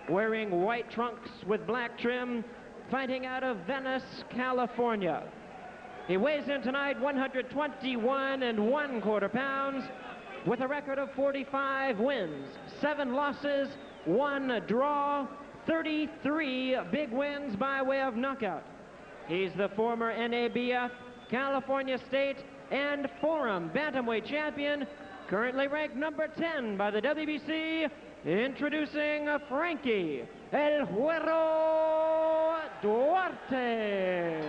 wearing white trunks with black trim, fighting out of Venice, California. He weighs in tonight 121 1/4 pounds with a record of 45 wins, 7 losses, 1 draw, 33 big wins by way of knockout. He's the former NABF, California State, and Forum Bantamweight champion, currently ranked number 10 by the WBC, introducing Frankie El Güero Duarte.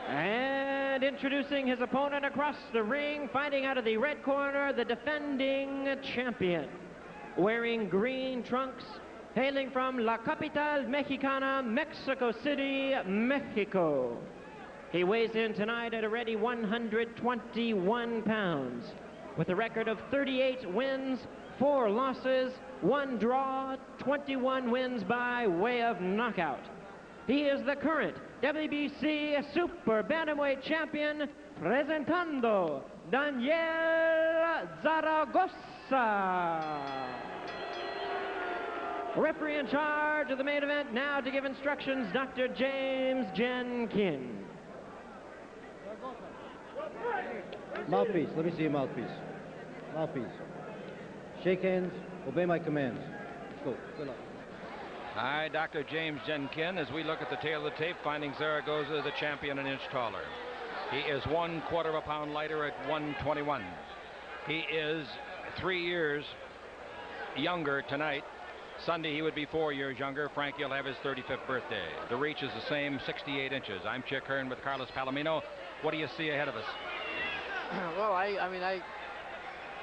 And introducing his opponent across the ring, fighting out of the red corner, the defending champion, wearing green trunks, hailing from La Capital Mexicana, Mexico City, Mexico. He weighs in tonight at a ready 121 pounds with a record of 38 wins, 4 losses, 1 draw, 21 wins by way of knockout. He is the current WBC Super Bantamweight champion, presentando Daniel Zaragoza. Referee in charge of the main event now to give instructions, Dr. James Jenkin. Mouthpiece, let me see your mouthpiece. Mouthpiece. Shake hands, obey my commands. Let's go, good luck. Hi, Dr. James Jenkin, as we look at the tail of the tape, finding Zaragoza the champion an inch taller. He is 1/4 pound lighter at 121. He is 3 years younger tonight. Sunday he would be 4 years younger. Frankie will have his 35th birthday. The reach is the same, 68 inches. I'm Chick Hearn with Carlos Palomino. What do you see ahead of us? Well,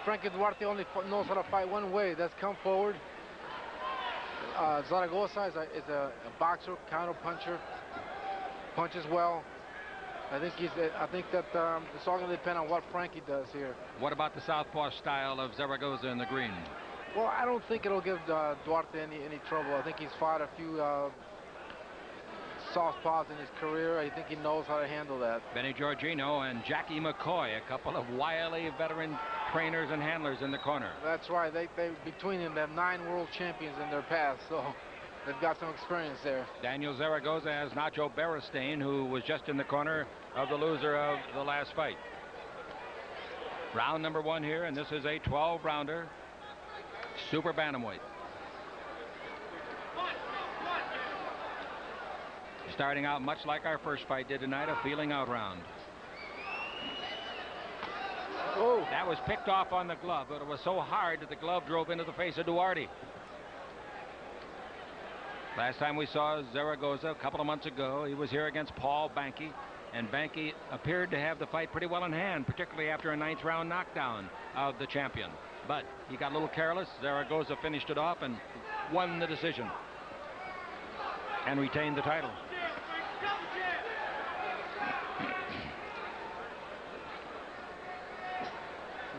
Frankie Duarte only knows how to fight one way. That's come forward. Zaragoza is a boxer, counter puncher, punches well. I think that it's all going to depend on what Frankie does here. What about the southpaw style of Zaragoza in the green? Well, I don't think it'll give Duarte any trouble. I think he's fought a few southpaws in his career. I think he knows how to handle that. Benny Giorgino and Jackie McCoy, a couple of wily veteran trainers and handlers in the corner. That's right. They between them, they have 9 world champions in their past, so they've got some experience there. Daniel Zaragoza has Nacho Beristain, who was just in the corner of the loser of the last fight. Round number 1 here, and this is a 12-rounder Super Bantamweight. Starting out much like our first fight did tonight, a feeling out round. Oh. That was picked off on the glove, but it was so hard that the glove drove into the face of Duarte. Last time we saw Zaragoza a couple of months ago, he was here against Paul Banky, and Banky appeared to have the fight pretty well in hand, particularly after a 9th round knockdown of the champion. But he got a little careless. Zaragoza finished it off and won the decision and retained the title.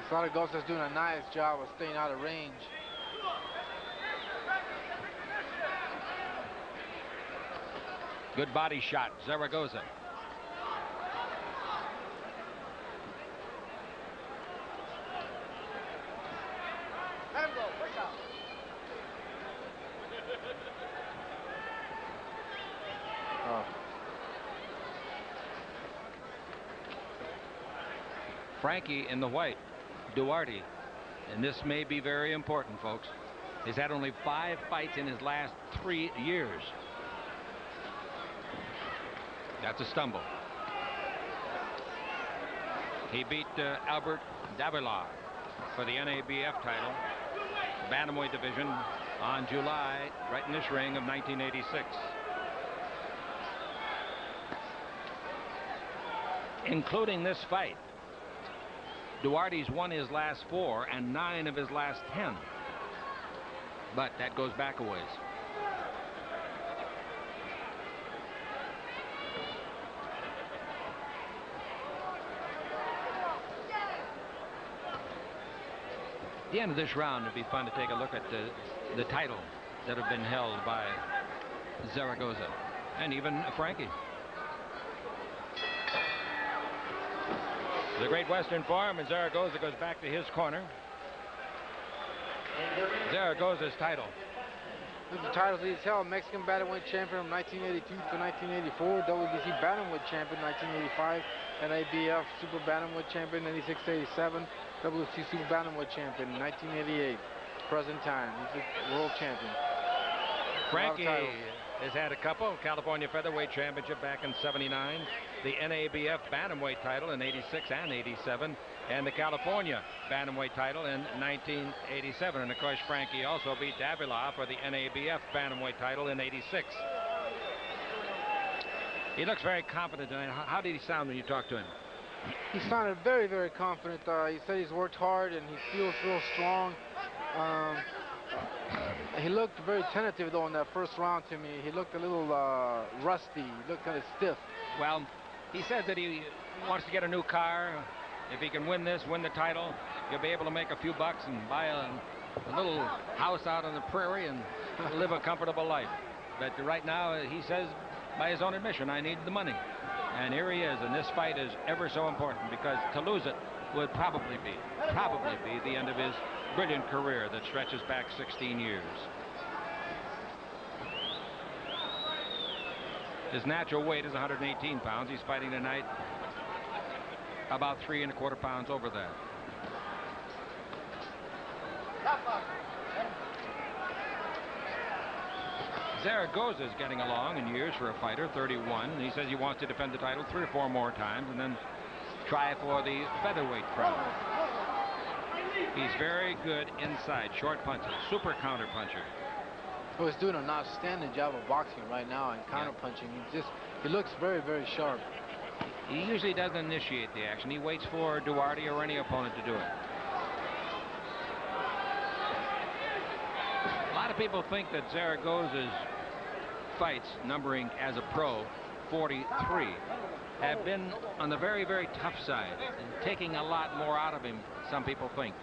Zaragoza's doing a nice job of staying out of range. Good body shot, Zaragoza. Frankie in the white, Duarte, and this may be very important, folks. He's had only 5 fights in his last 3 years. That's a stumble. He beat Albert Davila for the NABF title, Bantamweight division, on July, right in this ring, of 1986. Including this fight, Duarte's won his last 4 and 9 of his last 10. But that goes back a ways. At the end of this round, it'd be fun to take a look at the titles that have been held by Zaragoza and even Frankie. The Great Western form, and Zaragoza goes back to his corner. Zaragoza's title. This is the titles he's held: Mexican Bantamweight Champion from 1982 to 1984, WBC Bantamweight Champion 1985, and ABF Super Bantamweight Champion 86 to 87, WBC Super Bantamweight Champion 1988. Present time, he's the world champion. Frankie has had a couple. California Featherweight Championship back in '79, the NABF Bantamweight title in '86 and '87, and the California Bantamweight title in 1987. And of course, Frankie also beat Davila for the NABF Bantamweight title in '86. He looks very confident tonight. How did he sound when you talked to him? He sounded very, very confident. He said he's worked hard and he feels real strong. He looked very tentative, though, in that first round to me. He looked a little rusty. He looked kind of stiff. Well, he says that he wants to get a new car. If he can win this, win the title, he'll be able to make a few bucks and buy a little house out on the prairie and live a comfortable life. But right now, he says, by his own admission, I need the money. And here he is, and this fight is ever so important, because to lose it would probably be the end of his brilliant career that stretches back 16 years. His natural weight is 118 pounds. He's fighting tonight about 3 1/4 pounds over that. Zaragoza is getting along in years for a fighter, 31. He says he wants to defend the title 3 or 4 more times and then try for the featherweight crown. He's very good inside, short punches, super counter puncher. Well, he's doing an outstanding job of boxing right now and counter punching. He looks very, very sharp. He usually doesn't initiate the action. He waits for Duarte or any opponent to do it. A lot of people think that Zaragoza's fights, numbering as a pro 43, have been on the very, very tough side, and taking a lot more out of him, some people think,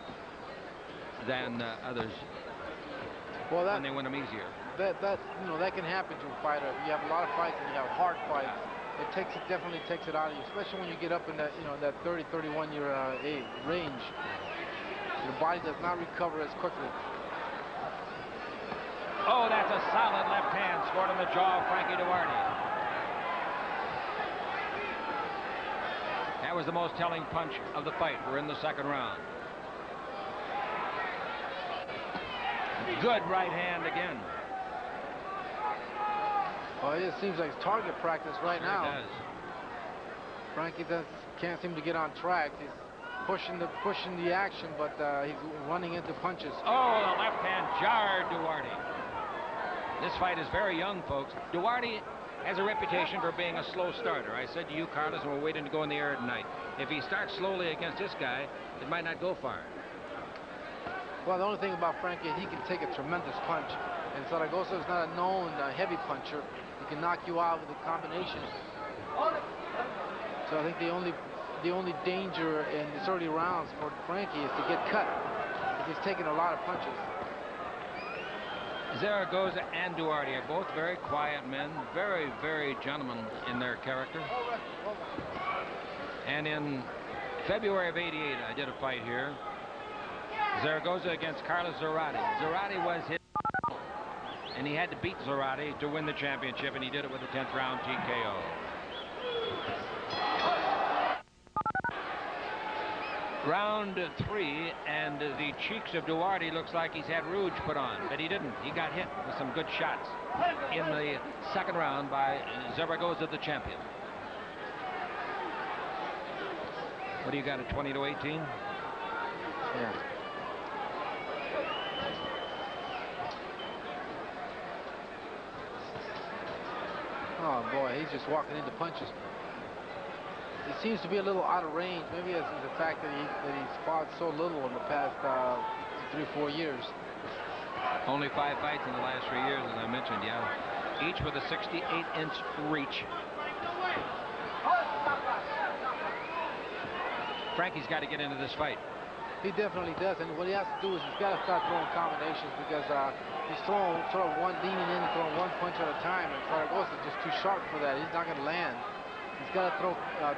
than others. Well, when they win them easier. That can happen to a fighter. If you have a lot of fights and you have hard fights, it definitely takes it out of you, especially when you get up in that that 30, 31 year age range. Your body does not recover as quickly. Oh, that's a solid left hand scored in the jaw of Frankie Duarte. That was the most telling punch of the fight. We're in the second round. Good right hand again. Well, it just seems like it's target practice right now. It does. Frankie can't seem to get on track. He's pushing the action, but he's running into punches. Oh, the left hand jarred Duarte. This fight is very young, folks. Duarte has a reputation for being a slow starter. I said to you, Carlos, when we're waiting to go in the air tonight, if he starts slowly against this guy, it might not go far. Well, the only thing about Frankie is he can take a tremendous punch. And Zaragoza is not a known heavy puncher. He can knock you out with the combinations. So I think the only danger in these early rounds for Frankie is to get cut. He's taking a lot of punches. Zaragoza and Duarte are both very quiet men, very, very gentlemen in their character. And in February of '88, I did a fight here. Zaragoza against Carlos Duarte. Duarte was his, and he had to beat Duarte to win the championship, and he did it with a 10th round TKO. Round 3, and the cheeks of Duarte looks like he's had rouge put on, but he didn't. He got hit with some good shots in the second round by Zaragoza, the champion. What do you got, at 20 to 18? Yeah. Oh boy, he's just walking into punches. He seems to be a little out of range. Maybe it's the fact that he's fought so little in the past 3 or 4 years. Only 5 fights in the last 3 years, as I mentioned, yeah. Each with a 68-inch reach. Frankie's got to get into this fight. He definitely does, and what he has to do is he's got to start throwing combinations, because he's throwing leaning in and throwing one punch at a time, and Zaragoza is just too sharp for that. He's not going to land. He's got to throw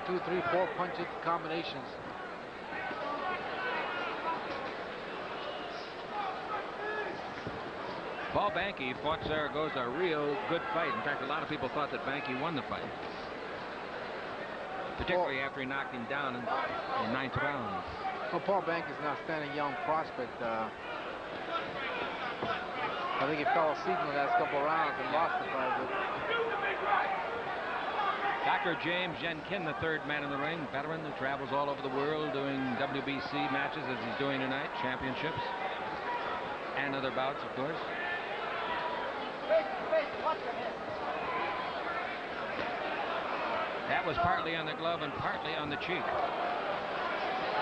2, 3, 4 punch combinations. Paul Banky fought Zaragoza a real good fight. In fact, a lot of people thought that Banky won the fight, particularly after he knocked him down in the 9th round. Well, Paul Banky's an outstanding young prospect. I think he fell asleep in the last couple of rounds and lost the fight. Dr. James Jenkin, the third man in the ring, veteran who travels all over the world doing WBC matches as he's doing tonight, championships, and other bouts, of course. That was partly on the glove and partly on the cheek.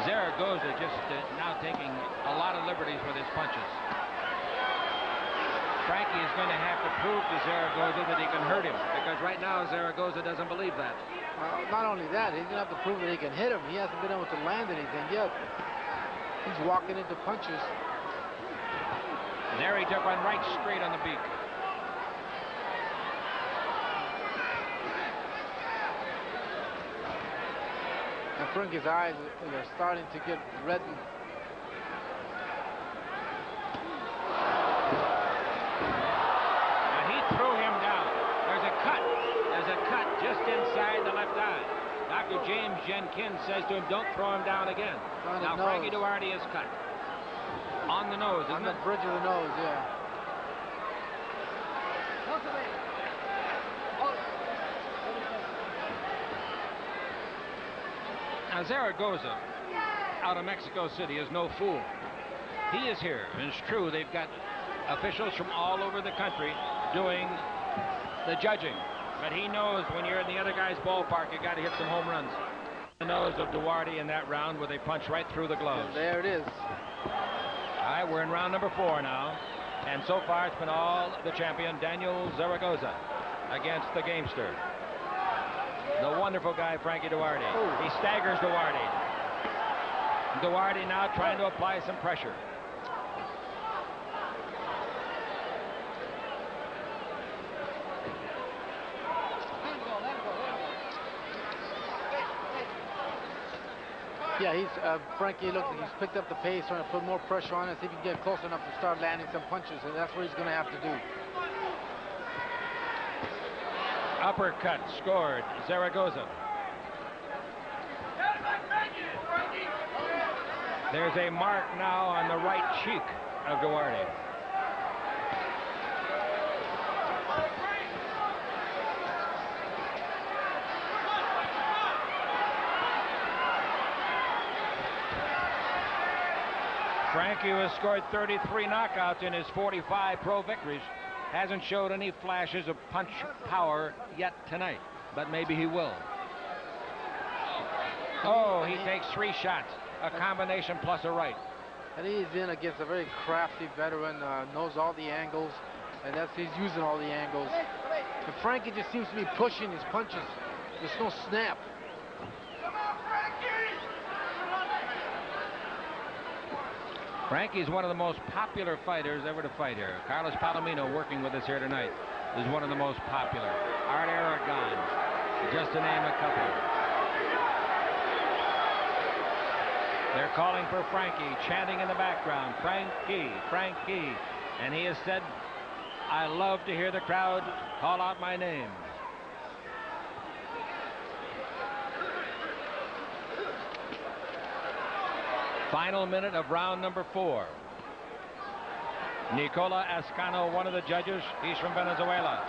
Zaragoza just now taking a lot of liberties with his punches. Frankie is going to have to prove to Zaragoza that he can hurt him, because right now Zaragoza doesn't believe that. Not only that, he's going to have to prove that he can hit him. He hasn't been able to land anything yet. He's walking into punches. There he took one right straight on the beak. And Frankie's eyes are starting to get reddened. And he threw him down. There's a cut. There's a cut just inside the left eye. Dr. James Jenkin says to him, don't throw him down again. Now Frankie Duarte is cut. On the nose, isn't it? On the bridge of the nose, yeah. Now Zaragoza, out of Mexico City, is no fool. He is here, and it's true, they've got officials from all over the country doing the judging. But he knows when you're in the other guy's ballpark, you got to hit some home runs. The nose of Duarte in that round where they punch right through the gloves. And there it is. All right, we're in round number 4 now. And so far, it's been all the champion, Daniel Zaragoza, against the gamester, the wonderful guy, Frankie Duarte. He staggers Duarte. Duarte now trying to apply some pressure. Yeah, Frankie looks like he's picked up the pace, trying to put more pressure on it, see if he can get close enough to start landing some punches, and that's what he's going to have to do. Uppercut scored, Zaragoza. There's a mark now on the right cheek of Duarte. Frankie, who has scored 33 knockouts in his 45 pro victories, hasn't showed any flashes of punch power yet tonight, but maybe he will. Oh, he takes 3 shots, a combination plus a right. And he's in against a very crafty veteran, knows all the angles, and he's using all the angles. And Frankie just seems to be pushing his punches. There's no snap. Frankie's one of the most popular fighters ever to fight here. Carlos Palomino, working with us here tonight, is one of the most popular. Art Aragon, just to name a couple. They're calling for Frankie, chanting in the background, Frankie, Frankie. And he has said, I love to hear the crowd call out my name. Final minute of round number 4. Nicola Ascano, one of the judges. He's from Venezuela.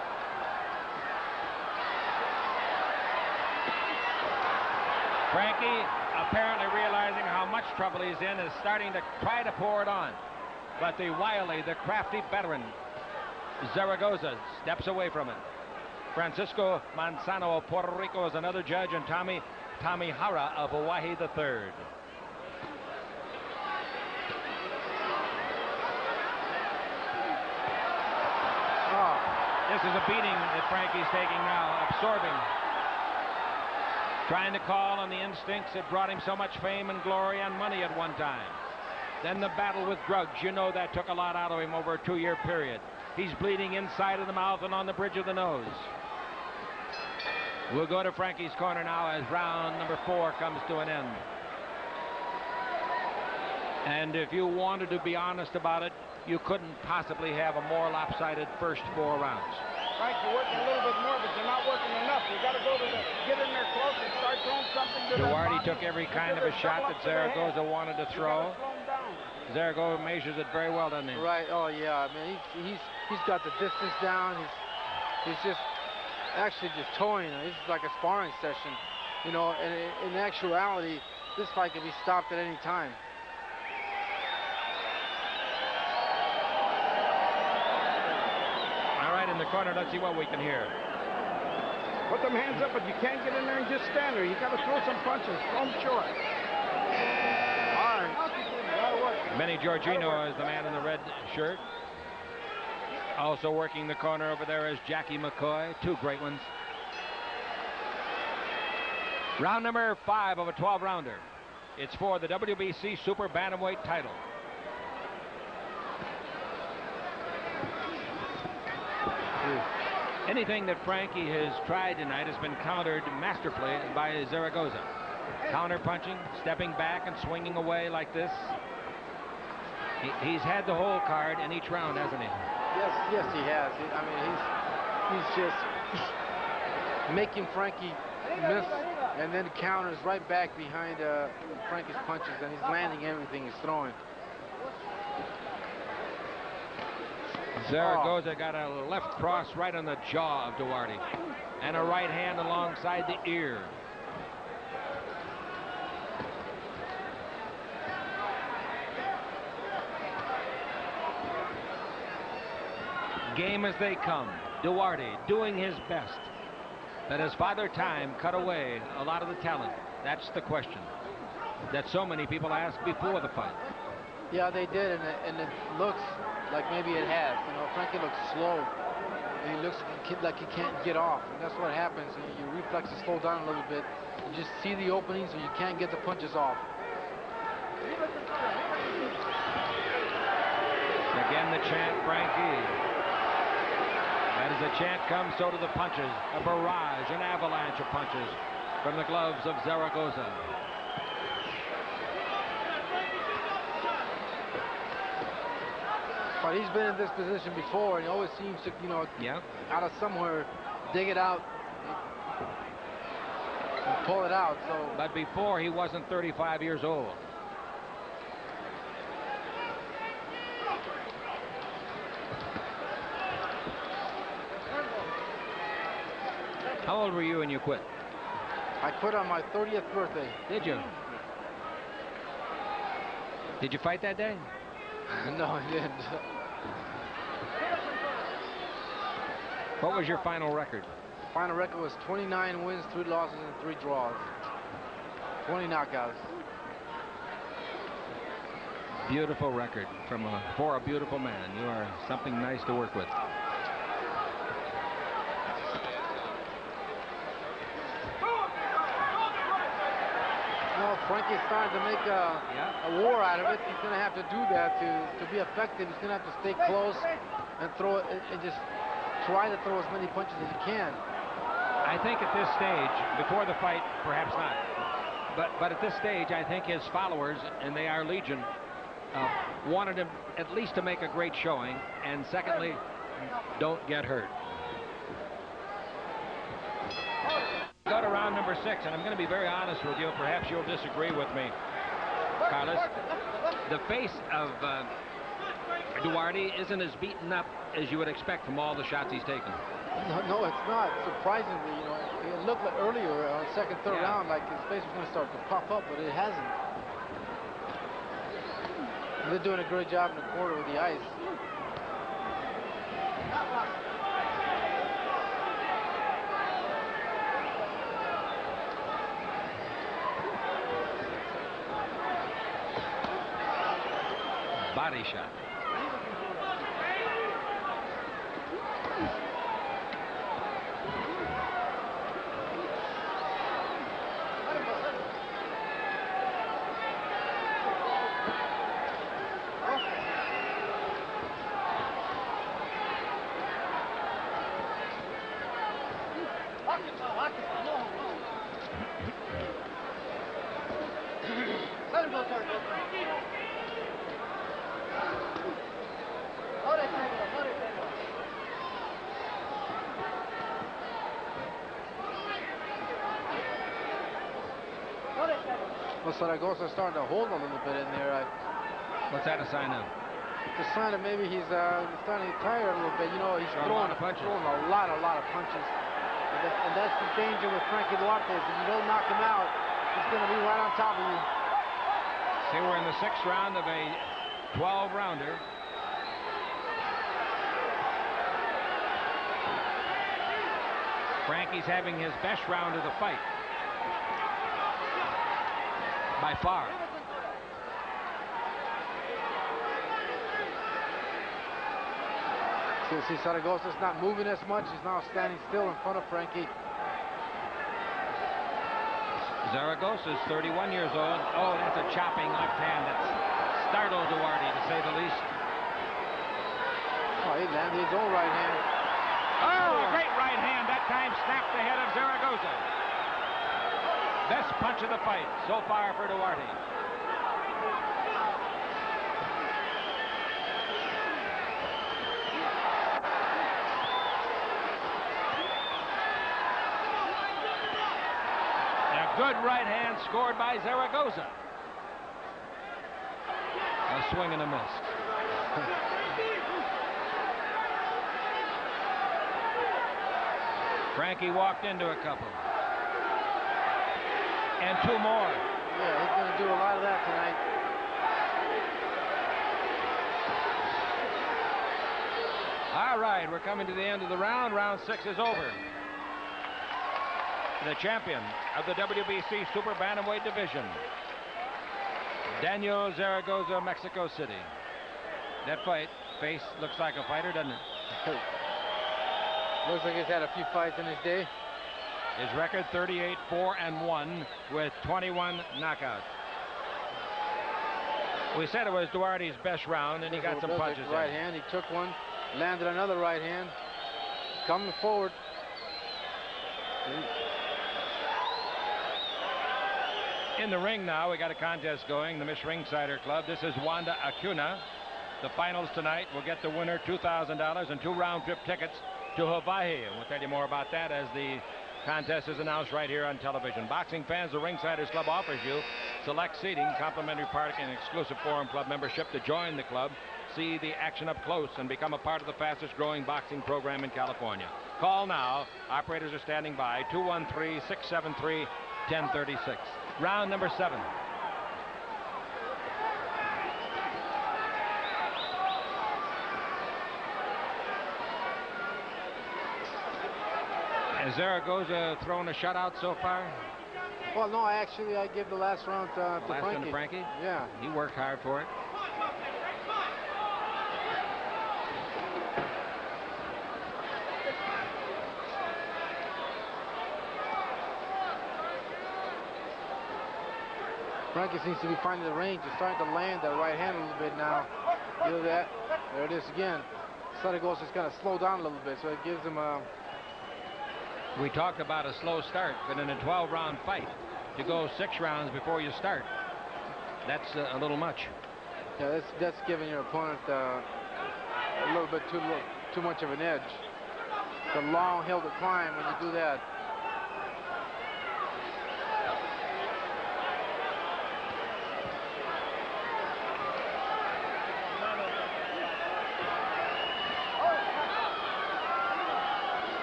Frankie, apparently realizing how much trouble he's in, is starting to try to pour it on. But the wily, the crafty veteran, Zaragoza, steps away from it. Francisco Manzano of Puerto Rico is another judge, and Tommy Hara of Hawaii the third. This is a beating that Frankie's taking now, absorbing. Trying to call on the instincts that brought him so much fame and glory and money at one time. Then the battle with drugs, you know that took a lot out of him over a 2-year period. He's bleeding inside of the mouth and on the bridge of the nose. We'll go to Frankie's corner now as round number 4 comes to an end. And if you wanted to be honest about it, you couldn't possibly have a more lopsided first 4 rounds. Right, you're working a little bit more, but you're not working enough. You got to go to get in there close and start throwing something to Duarte took every kind of a shot that Zaragoza wanted to throw. Zaragoza measures it very well, doesn't he? Right. Oh yeah. I mean, he's got the distance down. He's just actually just towing. This is like a sparring session, you know. And in actuality, this fight can be stopped at any time. All right, in the corner, let's see what we can hear. Put them hands up, but you can't get in there and just stand there. You got to throw some punches. Throw them short. All right. Benny Giorgino is the man in the red shirt. Also working the corner over there is Jackie McCoy. 2 great ones. Round number 5 of a 12-rounder. It's for the WBC Super Bantamweight title. Anything that Frankie has tried tonight has been countered masterfully by Zaragoza. Counter punching, stepping back and swinging away like this. He's had the whole card in each round, hasn't he? Yes, he has. I mean, he's just making Frankie miss, and then counters right back behind Frankie's punches, and he's landing everything he's throwing. Zaragoza got a left cross right on the jaw of Duarte, and a right hand alongside the ear. Game as they come. Duarte doing his best. But has Father Time cut away a lot of the talent? That's the question that so many people asked before the fight. Yeah, they did, and it looks like maybe it has. You know, Frankie looks slow, and he looks like he can't get off, and that's what happens. Your reflexes slow down a little bit. You just see the openings, and you can't get the punches off. Again, the chant, Frankie. As the chant comes, so do the punches. A barrage, an avalanche of punches from the gloves of Zaragoza. But he's been in this position before, and he always seems to, you know, out of somewhere, dig it out and pull it out. So, but before, he wasn't 35 years old. How old were you when you quit? I quit on my 30th birthday. Did you? Did you fight that day? No, I didn't. What was your final record? Final record was 29 wins, 3 losses, and 3 draws. 20 knockouts. Beautiful record for a beautiful man. You are something nice to work with. Well, Frankie's starting to make a war out of it. He's going to have to do that to be effective. He's going to have to stay close and throw it and just try to throw as many punches as he can. I think at this stage, before the fight, perhaps not. But at this stage, I think his followers, and they are legion, wanted him at least to make a great showing, and secondly, don't get hurt. Go to round number 6, and I'm going to be very honest with you. Perhaps you'll disagree with me, Carlos. The face of Duarte isn't as beaten up as you would expect from all the shots he's taken. No, it's not. Surprisingly, you know, it looked like earlier on second, third round like his face was going to start to pop up, but it hasn't. They're doing a great job in the corner with the ice. Body shot. Zaragoza starting to hold a little bit in there. What's that a sign of? It's a sign that maybe he's starting to get tired a little bit. You know, he's throwing a lot of punches. And that's the danger with Frankie Duarte. If you don't knock him out, he's going to be right on top of you. See, we're in the 6th round of a 12-rounder. Frankie's having his best round of the fight. By far. So see, Zaragoza's not moving as much. He's now standing still in front of Frankie. Zaragoza's 31 years old. Oh, that's a chopping left hand that startled Duarte, to say the least. Oh, he landed his own right hand. Oh, a great right hand. That time snapped the head of Zaragoza. Best punch of the fight so far for Duarte. Good right hand scored by Zaragoza. A swing and a miss. Frankie walked into a couple. And 2 more. Yeah, he's going to do a lot of that tonight. All right, we're coming to the end of the round. Round 6 is over. The champion of the WBC Super Bantamweight division, Daniel Zaragoza, Mexico City. That face looks like a fighter, doesn't it? Looks like he's had a few fights in his day. His record 38-4-1 with 21 knockouts. We said it was Duarte's best round, and he got some punches. Right hand, he took one, landed another right hand, coming forward. In the ring now, we got a contest going, the Miss Ringsider Club. This is Wanda Acuna. The finals tonight will get the winner $2,000 and 2 round-trip tickets to Hawaii. And we'll tell you more about that as the contest is announced right here on television. Boxing fans, the Ringsiders Club offers you select seating, complimentary parking, and exclusive Forum Club membership to join the club, see the action up close, and become a part of the fastest-growing boxing program in California. Call now. Operators are standing by. 213-673-1036. Round number 7. Has Zaragoza thrown a shutout so far? Well, no, I give the last round to Frankie. Last one to Frankie? Yeah. He worked hard for it. Frankie seems to be finding the range. He's starting to land that right hand a little bit now. Feel that? There it is again. Zaragoza's got to slow down a little bit, so it gives him a... We talked about a slow start, but in a 12-round fight, to go 6 rounds before you start, that's a little much. Yeah, that's giving your opponent a little bit too much of an edge. It's a long hill to climb when you do that.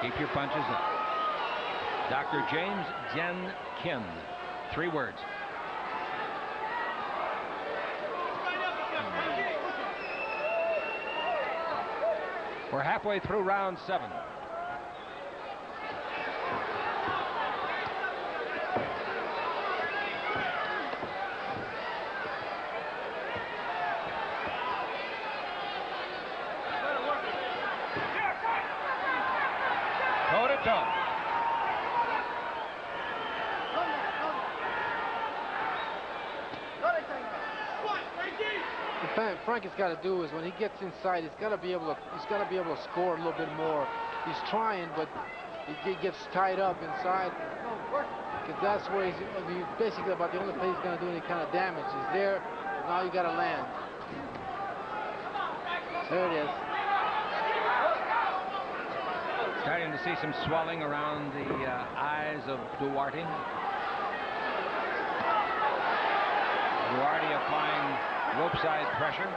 Keep your punches up. Dr. James Jen Kin. 3 words. We're halfway through round 7. Toe to toe. What Frankie's got to do is when he gets inside, he's got to be able to score a little bit more. He's trying, but he gets tied up inside. Because that's where he's basically about the only place he's going to do any kind of damage. He's there, but now you got to land. There it is. Starting to see some swelling around the eyes of Duarte. Duarte applying rope side pressure.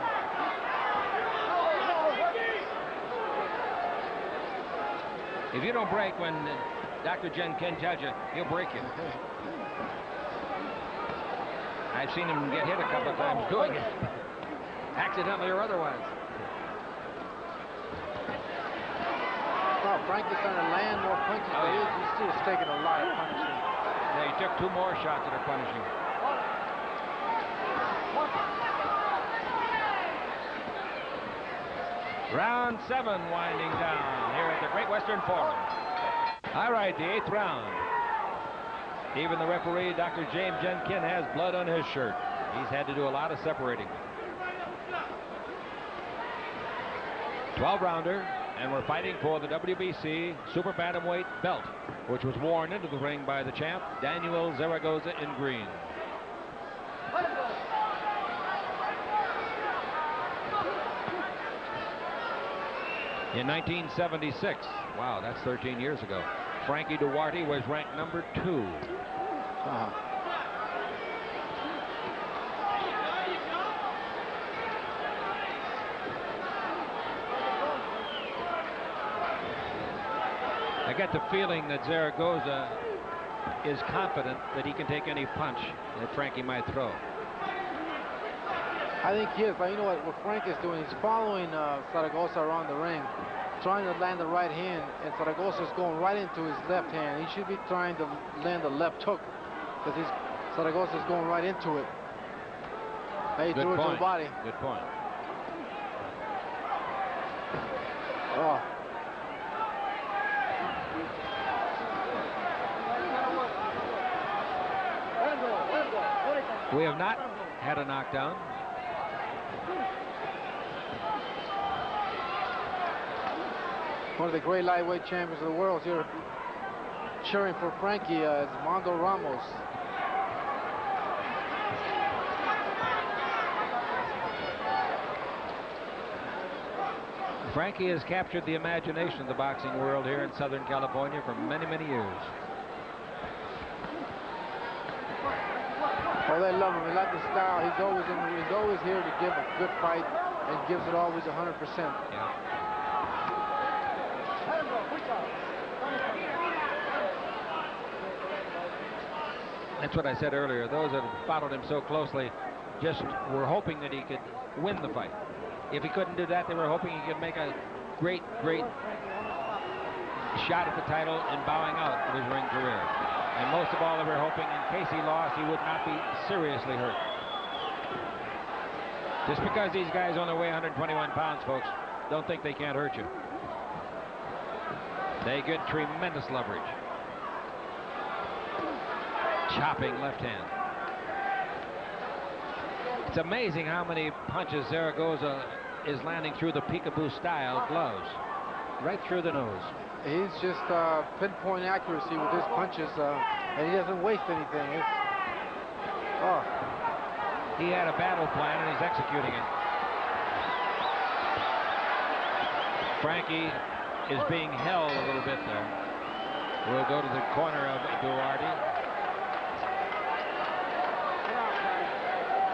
If you don't break when Dr. Jen Ken tells you, he'll break you. I've seen him get hit a couple of times doing it, accidentally or otherwise. Well, Frankie's trying to land more punches, but he's still taking a lot of punishing. Yeah, he took 2 more shots that are punishing. Round 7 winding down here at the Great Western Forum. All right, the 8th round. Even the referee, Dr. James Jenkin, has blood on his shirt. He's had to do a lot of separating. 12-rounder, and we're fighting for the WBC Super Bantamweight belt, which was worn into the ring by the champ, Daniel Zaragoza, in green. In 1976, wow, that's 13 years ago, Frankie Duarte was ranked number 2. I get the feeling that Zaragoza is confident that he can take any punch that Frankie might throw. I think he is, but you know what Frank is doing? He's following Zaragoza around the ring, trying to land the right hand, and Zaragoza's going right into his left hand. He should be trying to land the left hook, because Zaragoza's going right into it. Now he threw it to the body. Good point. Oh. We have not had a knockdown. One of the great lightweight champions of the world here cheering for Frankie is Mondo Ramos. Frankie has captured the imagination of the boxing world here in Southern California for many, many years. Oh, they love him. They like the style. He's always here to give a good fight and gives it always 100%. Yeah. That's what I said earlier. Those that followed him so closely just were hoping that he could win the fight. If he couldn't do that, they were hoping he could make a great, great shot at the title and bowing out of his ring career. And most of all, they were hoping in case he lost, he would not be seriously hurt. Just because these guys only weigh 121 pounds, folks, don't think they can't hurt you. They get tremendous leverage. Chopping left hand. It's amazing how many punches Zaragoza is landing through the peekaboo style gloves. Right through the nose. He's just pinpoint accuracy with his punches, and he doesn't waste anything. He had a battle plan, and he's executing it. Frankie is being held a little bit there. We'll go to the corner of Duarte.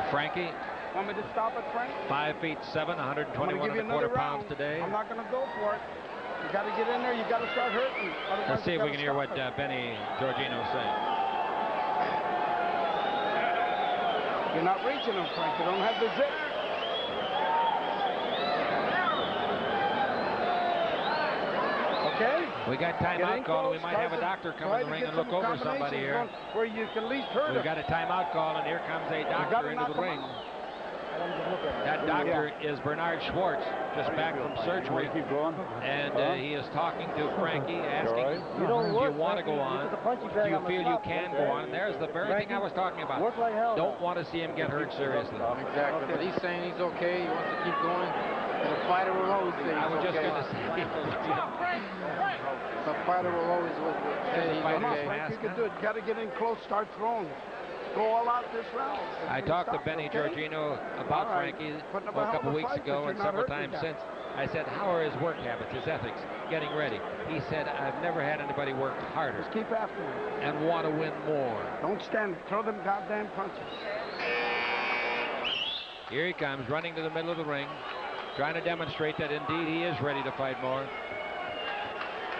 Frankie. Want me to stop it, Frank? 5'7", 121 ¼ pounds today. I'm not going to go for it. You got to get in there. You got to start hurting. Let's see if we can hear what Benny Giorgino's saying. You're not reaching him, Frank. You don't have the zip. Okay? We got timeout call, and we might have a doctor come in the ring and look over somebody here. Where you can at least hurt him. We've got a timeout call, and here comes a doctor into the ring. That doctor is Bernard Schwartz, just back from surgery. And he is talking to Frankie, asking if you want to go on. Do you feel you can go on? And there's the very thing I was talking about. Don't want to see him get hurt seriously. Exactly, but he's saying he's okay. He wants to keep going. And the fighter will always say I was he's just okay. going to say. The fighter will always say he's okay. Frank, you can do it. You got to get in close, start throwing. Go all out this round. I talked to Benny Giorgino about Frankie a couple weeks ago and several times since. I said, how are his work habits, his ethics, getting ready? He said, I've never had anybody work harder. Just keep after him. And want to win more. Don't stand. Throw them goddamn punches. Here he comes, running to the middle of the ring, trying to demonstrate that indeed he is ready to fight more.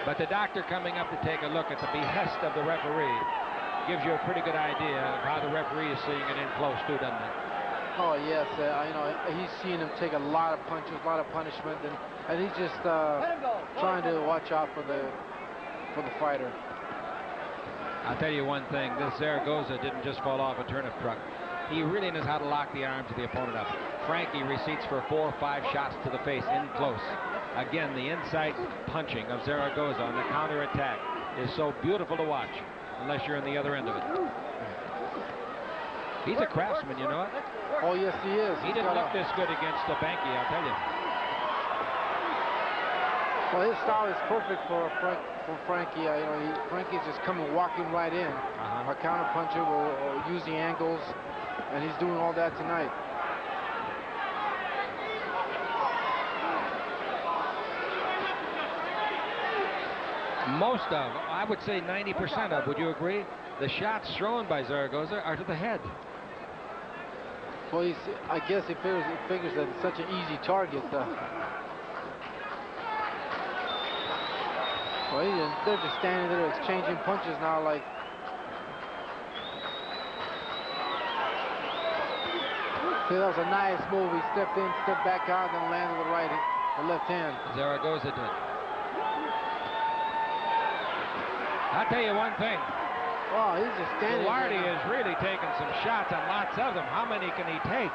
But the doctor coming up to take a look at the behest of the referee gives you a pretty good idea of how the referee is seeing it in close too, doesn't it? Oh yes, you know, he's seen him take a lot of punches, a lot of punishment, and he's just trying to watch out for the fighter. I'll tell you one thing, this Zaragoza didn't just fall off a turnip truck. He really knows how to lock the arms of the opponent up. Frankie receipts for 4 or 5 shots to the face in close. Again, the inside punching of Zaragoza on the counterattack is so beautiful to watch, unless you're on the other end of it. He's a craftsman, you know it? Oh, yes, he is. He didn't look this good against Banky, I'll tell you. Well, his style is perfect for Frankie. You know, Frankie's just coming, walking right in. A counter puncher will use the angles, and he's doing all that tonight. Most of, I would say 90% of, would you agree? The shots thrown by Zaragoza are to the head. Well, I guess he figures that it's such an easy target. Well, they're just standing there exchanging punches now, like. See, that was a nice move. He stepped in, stepped back out, and then landed the left hand. Zaragoza did. I'll tell you one thing. Oh, he's just standing Duarte there. is really taking some shots, and lots of them. How many can he take?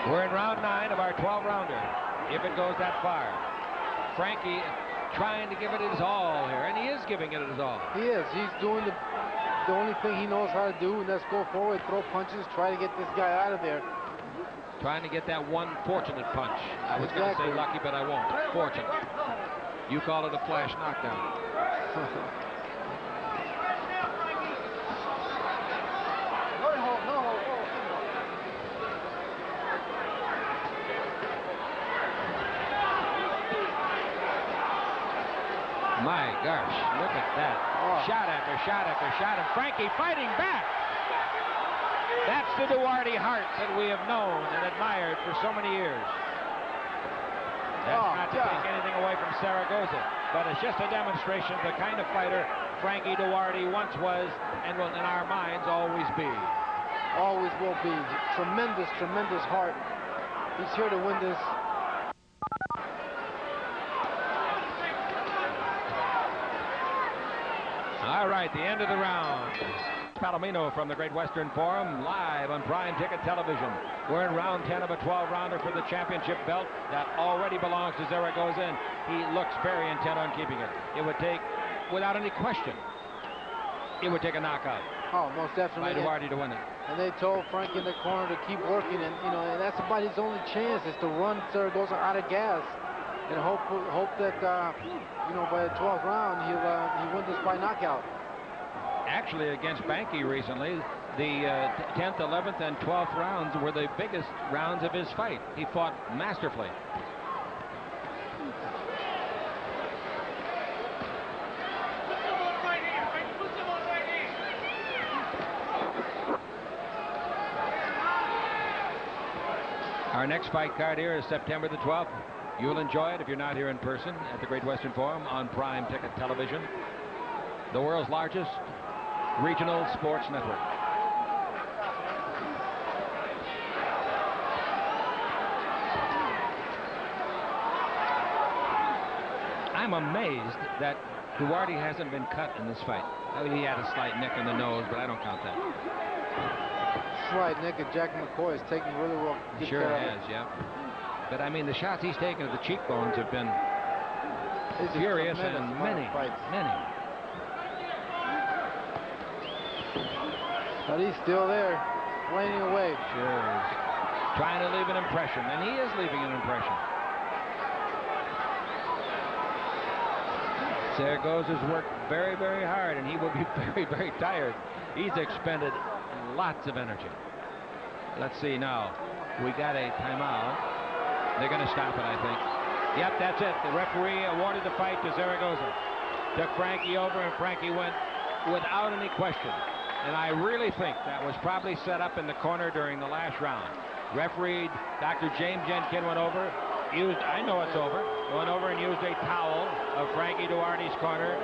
We're in round 9 of our 12-rounder, if it goes that far. Frankie trying to give it his all here, and he is giving it his all. He is. He's doing the only thing he knows how to do, and that's go forward, throw punches, try to get this guy out of there. Trying to get that one fortunate punch. I was going to say lucky, but I won't. Fortunate. You call it a flash knockdown. My gosh, look at that. Oh. Shot after shot after shot, and Frankie fighting back. That's the Duarte heart that we have known and admired for so many years. That's not to take anything away from Zaragoza, but it's just a demonstration of the kind of fighter Frankie Duarte once was and will in our minds always be. Always will be. Tremendous, tremendous heart. He's here to win this. All right, the end of the round. Palomino from the Great Western Forum, live on Prime Ticket Television. We're in round 10 of a 12-rounder for the championship belt that already belongs to Zaragoza, and he looks very intent on keeping it. It would take, without any question, it would take a knockout. Oh, most definitely. By Duarte to win it. And they told Frankie in the corner to keep working, and you know, and that's about his only chance is to run Zaragoza out of gas, and hope that you know, by the 12th round he wins this by knockout. Actually, against Banky recently, the 10th, 11th, and 12th rounds were the biggest rounds of his fight. He fought masterfully. Our next fight card here is September the 12th. You'll enjoy it if you're not here in person at the Great Western Forum on Prime Ticket Television, the world's largest regional sports network. I'm amazed that Duarte hasn't been cut in this fight. I mean, he had a slight nick in the nose, but I don't count that. Slight nick, and Jack McCoy is taking really well. He sure has, yeah. But I mean, the shots he's taken at the cheekbones have been furious and many. But he's still there, flaming away. Sure is. Trying to leave an impression, and he is leaving an impression. Zaragoza's worked very, very hard, and he will be very, very tired. He's expended lots of energy. Let's see now. We got a timeout. They're going to stop it, I think. Yep, that's it. The referee awarded the fight to Zaragoza. Took Frankie over, and Frankie went without any question. And I really think that was probably set up in the corner during the last round. Referee Dr. James Jenkin went over, I know it's over, went over and used a towel of Frankie Duarte's corner.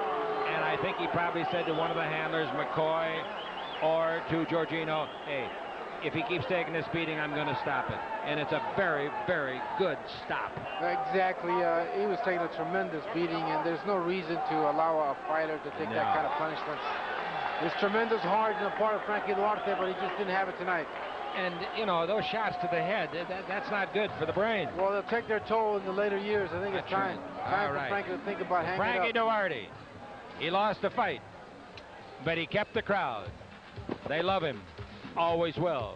And I think he probably said to one of the handlers, McCoy, or to Giorgino, hey, if he keeps taking this beating, I'm going to stop it. And it's a very, very good stop. Exactly. He was taking a tremendous beating, and there's no reason to allow a fighter to take that kind of punishment. It's tremendous hard on the part of Frankie Duarte, but he just didn't have it tonight. And, you know, those shots to the head, that's not good for the brain. Well, they'll take their toll in the later years. I think it's time for Frankie to think about hanging Frankie up. Duarte, he lost the fight, but he kept the crowd. They love him. Always will.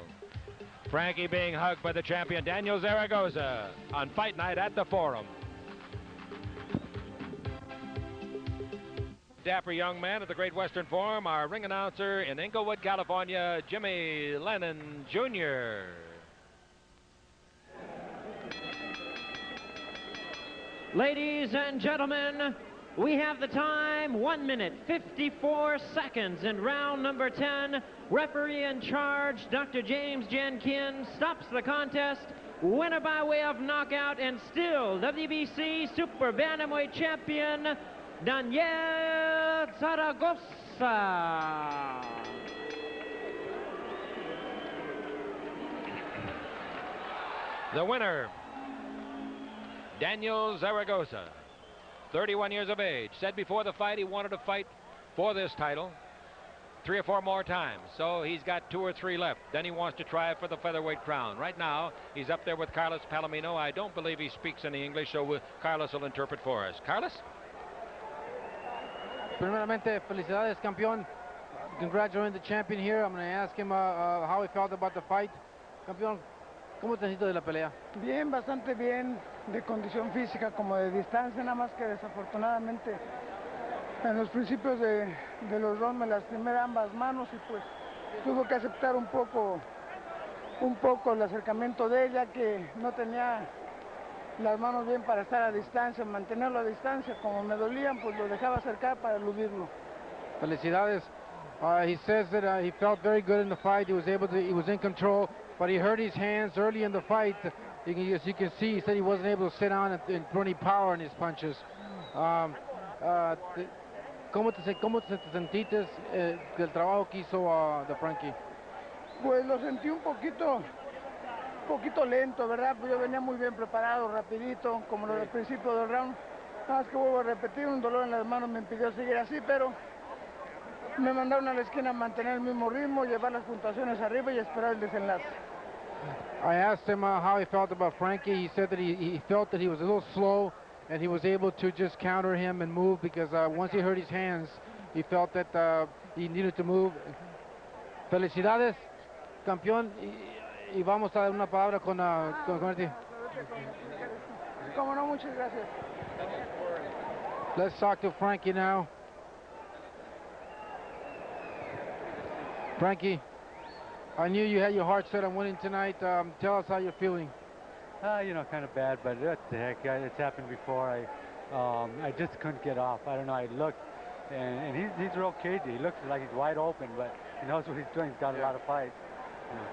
Frankie being hugged by the champion Daniel Zaragoza on Fight Night at the Forum. Dapper young man at the Great Western Forum, our ring announcer in Inglewood, California, Jimmy Lennon Jr. Ladies and gentlemen, we have the time, 1 minute, 54 seconds in round number 10. Referee in charge, Dr. James Jenkin, stops the contest. Winner by way of knockout and still WBC Super Bantamweight champion, Daniel Zaragoza. The winner, Daniel Zaragoza, 31 years of age. Said before the fight he wanted to fight for this title 3 or 4 more times. So he's got 2 or 3 left. Then he wants to try for the featherweight crown. Right now, he's up there with Carlos Palomino. I don't believe he speaks any English, so Carlos will interpret for us. Carlos? Primeramente, felicidades, campeón. Congratulating the champion here. I'm going to ask him how he felt about the fight. Campeón, ¿cómo te sientes de la pelea? Bien, bastante bien, de condición física como de distancia, nada más que desafortunadamente en los principios de los rounds me lastimé ambas manos y pues tuve que aceptar un poco el acercamiento de ella, que no tenía las manos bien para estar a distancia, mantenerlo a distancia. Como me dolían, pues lo dejaba acercar para eludirlo. Felicidades. He says that he felt very good in the fight. He was in control, but he hurt his hands early in the fight. As you can see, he said he wasn't able to sit down and put any power in his punches. ¿Cómo te sentiste del trabajo que hizo de Frankie? Pues lo sentí un poquito lento, ¿verdad? Pues yo venía muy bien preparado, rapidito, como lo del principio del round. Nada más que vuelvo a repetir, un dolor en las manos me impidió seguir así, pero me mandaron a la esquina a mantener el mismo ritmo, llevar las puntuaciones arriba y esperar el desenlace. I asked him how he felt about Frankie. He said that he felt that he was a little slow, and he was able to just counter him and move, because once he hurt his hands, he felt that he needed to move. Felicidades, campeón, y vamos a dar una palabra con ti. Como no, muchas gracias. Let's talk to Frankie now. Frankie, I knew you had your heart set on winning tonight. Tell us how you're feeling. You know, kind of bad, but what the heck, it's happened before. I just couldn't get off. I don't know, I looked, and he's real cagey. He looks like he's wide open, but he knows what he's doing. He's got a lot of fight.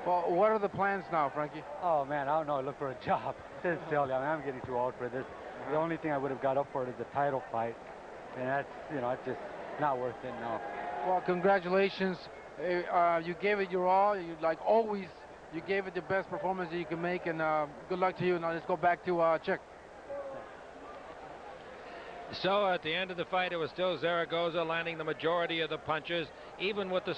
Well, what are the plans now, Frankie? Oh, man, I don't know. Look for a job. It's silly. I mean, I'm getting too old for this. The only thing I would have got up for is the title fight, and that's, you know, it's just not worth it now. Well, congratulations. You gave it your all. You, like always, you gave it the best performance that you can make, and good luck to you. Now let's go back to Czech. So at the end of the fight, it was still Zaragoza landing the majority of the punches, even with the